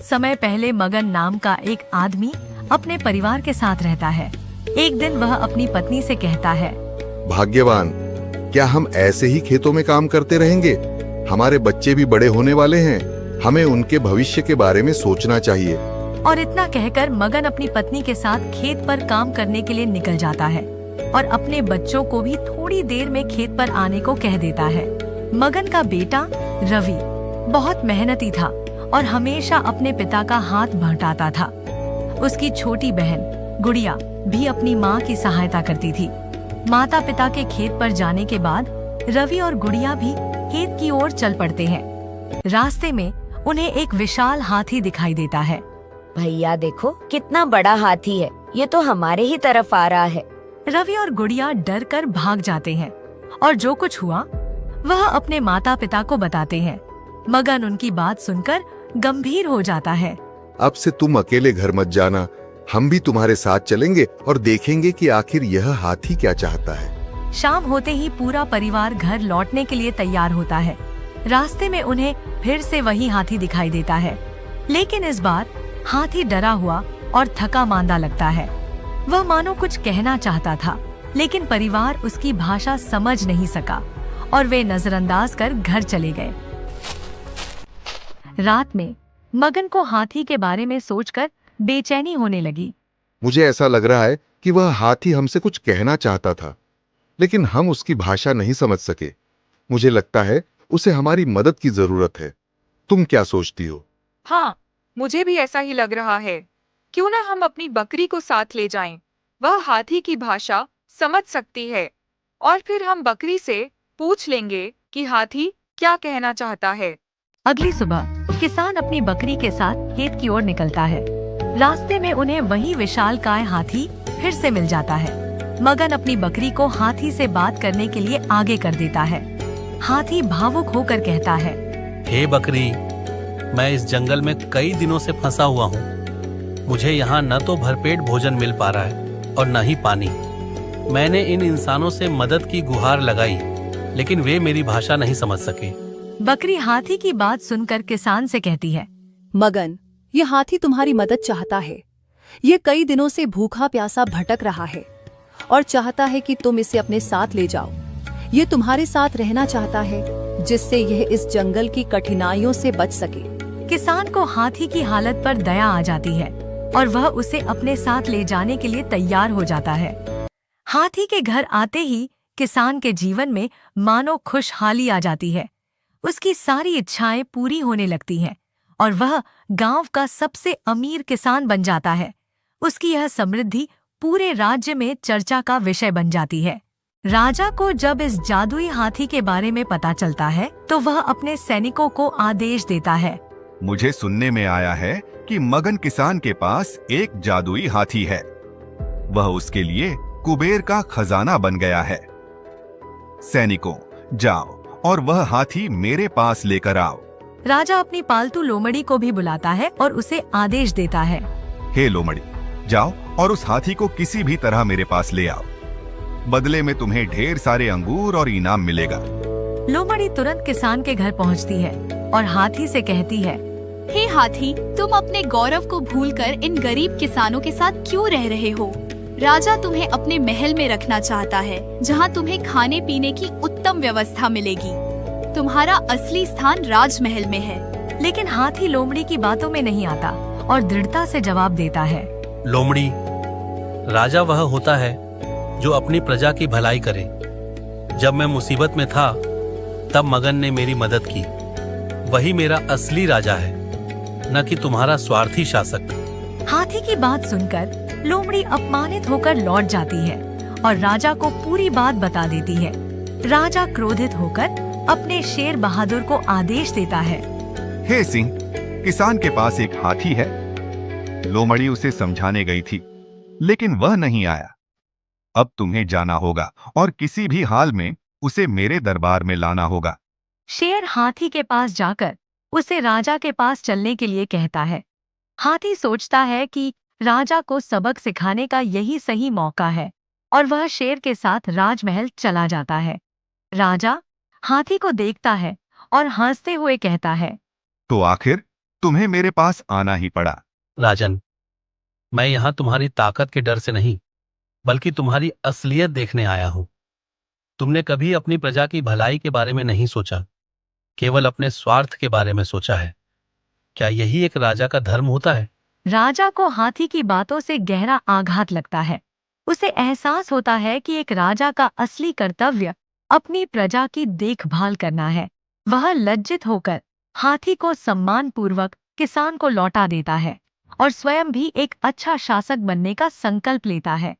समय पहले मगन नाम का एक आदमी अपने परिवार के साथ रहता है। एक दिन वह अपनी पत्नी से कहता है, भाग्यवान, क्या हम ऐसे ही खेतों में काम करते रहेंगे? हमारे बच्चे भी बड़े होने वाले हैं, हमें उनके भविष्य के बारे में सोचना चाहिए। और इतना कहकर मगन अपनी पत्नी के साथ खेत पर काम करने के लिए निकल जाता है और अपने बच्चों को भी थोड़ी देर में खेत पर आने को कह देता है। मगन का बेटा रवि बहुत मेहनती था और हमेशा अपने पिता का हाथ बंटाता था। उसकी छोटी बहन गुड़िया भी अपनी माँ की सहायता करती थी। माता पिता के खेत पर जाने के बाद रवि और गुड़िया भी खेत की ओर चल पड़ते हैं। रास्ते में उन्हें एक विशाल हाथी दिखाई देता है। भैया देखो कितना बड़ा हाथी है, ये तो हमारे ही तरफ आ रहा है। रवि और गुड़िया डर कर भाग जाते हैं और जो कुछ हुआ वह अपने माता पिता को बताते हैं। मगन उनकी बात सुनकर गंभीर हो जाता है। अब से तुम अकेले घर मत जाना, हम भी तुम्हारे साथ चलेंगे और देखेंगे कि आखिर यह हाथी क्या चाहता है। शाम होते ही पूरा परिवार घर लौटने के लिए तैयार होता है। रास्ते में उन्हें फिर से वही हाथी दिखाई देता है, लेकिन इस बार हाथी डरा हुआ और थका मांदा लगता है। वह मानो कुछ कहना चाहता था, लेकिन परिवार उसकी भाषा समझ नहीं सका और वे नजरअंदाज कर घर चले गए। रात में मगन को हाथी के बारे में सोचकर बेचैनी होने लगी। मुझे ऐसा लग रहा है कि वह हाथी हमसे कुछ कहना चाहता था, लेकिन हम उसकी भाषा नहीं समझ सके। मुझे लगता है उसे हमारी मदद की जरूरत है। तुम क्या सोचती हो? हाँ, मुझे भी ऐसा ही लग रहा है। क्यों ना हम अपनी बकरी को साथ ले जाएं? वह हाथी की भाषा समझ सकती है और फिर हम बकरी से पूछ लेंगे कि हाथी क्या कहना चाहता है। अगली सुबह किसान अपनी बकरी के साथ खेत की ओर निकलता है। रास्ते में उन्हें वही विशालकाय हाथी फिर से मिल जाता है। मगन अपनी बकरी को हाथी से बात करने के लिए आगे कर देता है। हाथी भावुक होकर कहता है, हे बकरी, मैं इस जंगल में कई दिनों से फंसा हुआ हूँ। मुझे यहाँ न तो भरपेट भोजन मिल पा रहा है और न ही पानी। मैंने इन इंसानों से मदद की गुहार लगाई, लेकिन वे मेरी भाषा नहीं समझ सके। बकरी हाथी की बात सुनकर किसान से कहती है, मगन, ये हाथी तुम्हारी मदद चाहता है। ये कई दिनों से भूखा प्यासा भटक रहा है और चाहता है कि तुम इसे अपने साथ ले जाओ। ये तुम्हारे साथ रहना चाहता है, जिससे यह इस जंगल की कठिनाइयों से बच सके। किसान को हाथी की हालत पर दया आ जाती है और वह उसे अपने साथ ले जाने के लिए तैयार हो जाता है। हाथी के घर आते ही किसान के जीवन में मानो खुशहाली आ जाती है। उसकी सारी इच्छाएं पूरी होने लगती हैं और वह गांव का सबसे अमीर किसान बन जाता है। उसकी यह समृद्धि पूरे राज्य में चर्चा का विषय बन जाती है। राजा को जब इस जादुई हाथी के बारे में पता चलता है तो वह अपने सैनिकों को आदेश देता है, मुझे सुनने में आया है कि मगन किसान के पास एक जादुई हाथी है। वह उसके लिए कुबेर का खजाना बन गया है। सैनिकों, जाओ और वह हाथी मेरे पास लेकर आओ। राजा अपनी पालतू लोमड़ी को भी बुलाता है और उसे आदेश देता है, हे लोमड़ी, जाओ और उस हाथी को किसी भी तरह मेरे पास ले आओ। बदले में तुम्हें ढेर सारे अंगूर और इनाम मिलेगा। लोमड़ी तुरंत किसान के घर पहुंचती है और हाथी से कहती है, हे हाथी, तुम अपने गौरव को भूलकर इन गरीब किसानों के साथ क्यों रह रहे हो? राजा तुम्हें अपने महल में रखना चाहता है, जहां तुम्हें खाने पीने की उत्तम व्यवस्था मिलेगी। तुम्हारा असली स्थान राजमहल में है। लेकिन हाथी लोमड़ी की बातों में नहीं आता और दृढ़ता से जवाब देता है, लोमड़ी, राजा वह होता है जो अपनी प्रजा की भलाई करे। जब मैं मुसीबत में था तब मगन ने मेरी मदद की। वही मेरा असली राजा है, न कि तुम्हारा स्वार्थी शासक। हाथी की बात सुनकर लोमड़ी अपमानित होकर लौट जाती है और राजा को पूरी बात बता देती है। राजा क्रोधित होकर अपने शेर बहादुर को आदेश देता है, हे सिंह, किसान के पास एक हाथी है। लोमड़ी उसे समझाने गई थी, लेकिन वह नहीं आया। अब तुम्हें जाना होगा और किसी भी हाल में उसे मेरे दरबार में लाना होगा। शेर हाथी के पास जाकर उसे राजा के पास चलने के लिए कहता है। हाथी सोचता है कि राजा को सबक सिखाने का यही सही मौका है और वह शेर के साथ राजमहल चला जाता है। राजा हाथी को देखता है और हंसते हुए कहता है, तो आखिर तुम्हें मेरे पास आना ही पड़ा। राजन, मैं यहाँ तुम्हारी ताकत के डर से नहीं, बल्कि तुम्हारी असलियत देखने आया हूँ। तुमने कभी अपनी प्रजा की भलाई के बारे में नहीं सोचा, केवल अपने स्वार्थ के बारे में सोचा है। क्या यही एक राजा का धर्म होता है? राजा को हाथी की बातों से गहरा आघात लगता है। उसे एहसास होता है कि एक राजा का असली कर्तव्य अपनी प्रजा की देखभाल करना है। वह लज्जित होकर हाथी को सम्मानपूर्वक किसान को लौटा देता है और स्वयं भी एक अच्छा शासक बनने का संकल्प लेता है।